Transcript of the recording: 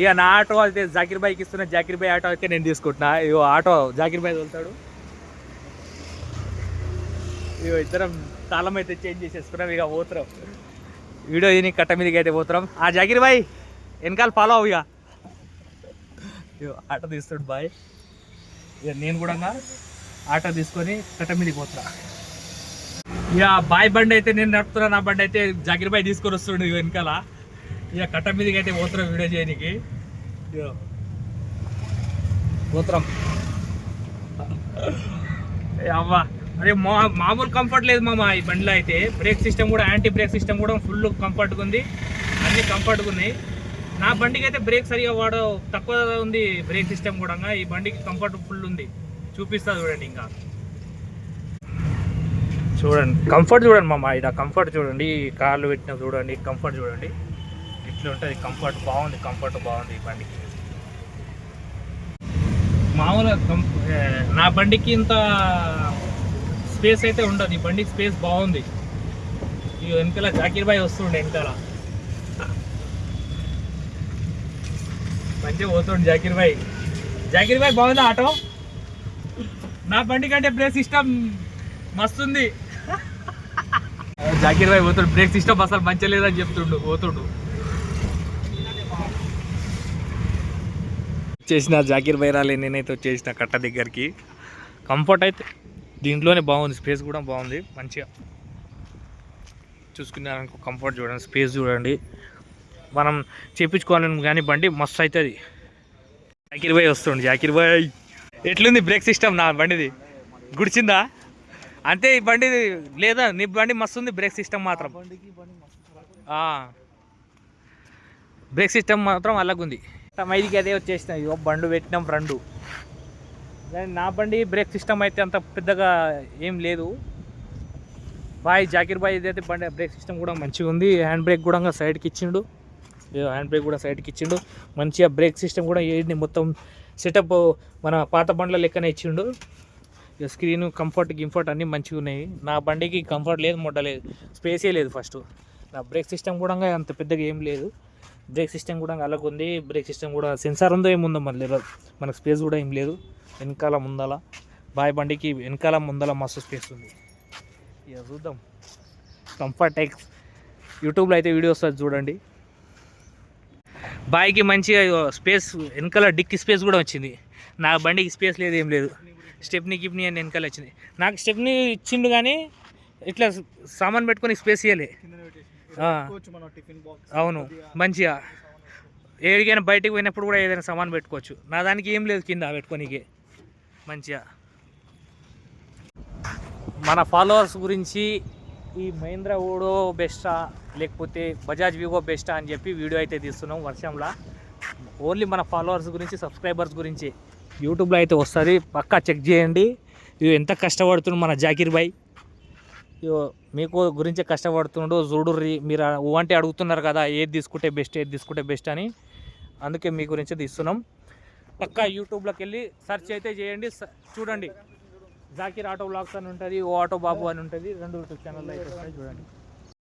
ఇక నా ఆటో అయితే జాకిర్ బాయ్కి ఇస్తున్నా, జాకిర్ బాయ్ ఆటో అయితే నేను తీసుకుంటున్నా. ఇగో ఆటో జాకిర్ బాయ్ తోలుతాడు. ఇగో ఇద్దరం తాళం అయితే చేంజ్ చేసేసుకున్నాం, ఇక పోతున్నాం. వీడియో తిని కట్ట మీదకి అయితే పోతున్నాం. ఆ జాకిర్ బాయ్ వెనకాల ఫాలో అవు. ఇక ఆటో తీస్తాడు బాయ్. ఇక నేను కూడా ఆటో తీసుకొని కట్ట మీదకి పోతున్నా. ఇక బాయ్ బండి అయితే నేను నడుపుతున్నా, నా బండి అయితే జాకిర్ బాయ్ తీసుకొని వస్తుండు వెనకాల. ఇక కట్ట మీదకి అయితే పోతున్నాం వీడియో చేయడానికి. పోతున్నాం. అవ్వా అరే మామూలు కంఫర్ట్ లేదు మామ ఈ బండిలో అయితే. బ్రేక్ సిస్టమ్ కూడా, యాంటీ బ్రేక్ సిస్టమ్ కూడా ఫుల్ కంఫర్ట్గా ఉంది, అన్నీ కంఫర్ట్గా ఉన్నాయి. నా బండికి అయితే బ్రేక్ సరిగా తక్కువ ఉంది బ్రేక్ సిస్టమ్ కూడా. ఈ బండికి కంఫర్ట్ ఫుల్ ఉంది, చూపిస్తా చూడండి. ఇంకా చూడండి కంఫర్ట్ చూడండి మామ, ఇక్కడ కంఫర్ట్ చూడండి, కార్లు పెట్టిన చూడండి, కంఫర్ట్ చూడండి ఇట్లా ఉంటుంది. కంఫర్ట్ బాగుంది, కంఫర్ట్ బాగుంది ఈ బండికి. మామూలుగా నా బండికి ఇంత స్పేస్ అయితే ఉండదు, ఈ బండికి స్పేస్ బాగుంది. ఈ వెనకాల జాకిర్ బాయ్ వస్తుండే, వెనకాల మంచిగా పోతుండే జాకిర్ బాయ్. జాకిర్ బాయ్ బాగుందా ఆటో? నా బండి కంటే బ్రేక్ సిస్టమ్ మస్తుంది. జాకిర్ బాయ్ పోతుండు, బ్రేక్ సిస్టమ్ అసలు మంచిగా లేదని చెప్తుండు, పోతుండు. చేసిన జాకిర్ బాయ్ రాలే, నేనైతే వచ్చేసిన కట్ట దగ్గరికి. కంఫర్ట్ అయితే దీంట్లోనే బాగుంది, స్పేస్ కూడా బాగుంది. మంచిగా చూసుకున్నారనుకో, కంఫర్ట్ చూడండి, స్పేస్ చూడండి. మనం చేయించుకోవాలని కానీ బండి మస్తు అవుతుంది. జాకిర్ బాయ్ వస్తుండు. జాకిర్ బాయ్ ఎట్లుంది బ్రేక్ సిస్టమ్ నా బండిది? గుడిచిందా అంతే ఈ బండిది లేదా? నీ బండి మస్తు ఉంది, బ్రేక్ సిస్టమ్ మాత్రం, బ్రేక్ సిస్టమ్ మాత్రం అలాగుంది. మైదికి అదే వచ్చేసిన, ఇగో బండు పెట్టినాం ఫ్రంట్. నా బండి బ్రేక్ సిస్టమ్ అయితే అంత పెద్దగా ఏం లేదు. బాయ్ జాకిర్ బాయ్ అయితే బండి బ్రేక్ సిస్టమ్ కూడా మంచిగా ఉంది. హ్యాండ్ బ్రేక్ కూడా సైడ్కి ఇచ్చిండు, హ్యాండ్ బ్రేక్ కూడా సైడ్కి ఇచ్చిండు. మంచిగా బ్రేక్ సిస్టమ్ కూడా ఏది మొత్తం సెటప్ మన పాత బండ్ల లెక్కనే ఇచ్చిండు. ఇక స్క్రీన్ కంఫర్ట్ గింఫర్ట్ అన్నీ మంచిగా ఉన్నాయి. నా బండికి కంఫర్ట్ లేదు, మొట్టలేదు, స్పేసే లేదు. ఫస్ట్ నా బ్రేక్ సిస్టమ్ కూడా అంత పెద్దగా ఏం లేదు, బ్రేక్ సిస్టమ్ కూడా అలాగ ఉంది. బ్రేక్ సిస్టమ్ కూడా సెన్సార్ ఉందో ఏముందో మళ్ళీ, మనకు స్పేస్ కూడా ఏం లేదు. వెనకాల ముందల బాయ్ బండికి వెనకాల ముందల మస్తు స్పేస్ ఉంది. ఇక చూద్దాం. కంఫర్ట్ ఎక్స్ యూట్యూబ్లో అయితే వీడియో వస్తుంది చూడండి. బాయ్కి మంచిగా స్పేస్, వెనకాల డిక్కి స్పేస్ కూడా వచ్చింది. నా బండికి స్పేస్ లేదు, ఏం లేదు. స్టెప్నీ గిప్నీ అని వెనకాల వచ్చింది. నాకు స్టెప్నీ ఇచ్చిండు కానీ ఇట్లా సామాన్ పెట్టుకొని స్పేస్ ఇవ్వలే. అవును, మంచిగా ఏడికైనా బయటకు పోయినప్పుడు కూడా ఏదైనా సామాన్ పెట్టుకోవచ్చు. నా దానికి ఏం లేదు కింద పెట్టుకోనికే. మంచిగా మన ఫాలోవర్స్ గురించి ఈ మహీంద్రా ఓడో బెస్టా లేకపోతే బజాజ్ వివో బెస్టా అని చెప్పి వీడియో అయితే తీస్తున్నాం వర్షంలో. ఓన్లీ మన ఫాలోవర్స్ గురించి, సబ్స్క్రైబర్స్ గురించి యూట్యూబ్లో అయితే వస్తుంది, పక్కా చెక్ చేయండి. ఇవి ఎంత కష్టపడుతున్నాడు మన జాకిర్ బాయ్, మీకు గురించే కష్టపడుతుండు చూడుర్రి. మీరు అంటే అడుగుతున్నారు కదా ఏది తీసుకుంటే బెస్ట్, ఏది తీసుకుంటే బెస్ట్ అని, అందుకే మీ గురించే తీస్తున్నాం. పక్కా యూట్యూబ్లోకి వెళ్ళి సెర్చ్ అయితే చేయండి, చూడండి. జాకిర్ ఆటో బ్లాగ్స్ అని ఉంటుంది, ఓ ఆటో బాబు అని ఉంటుంది, 2 యూట్యూబ్ ఛానల్ అయితే వస్తాయి చూడండి.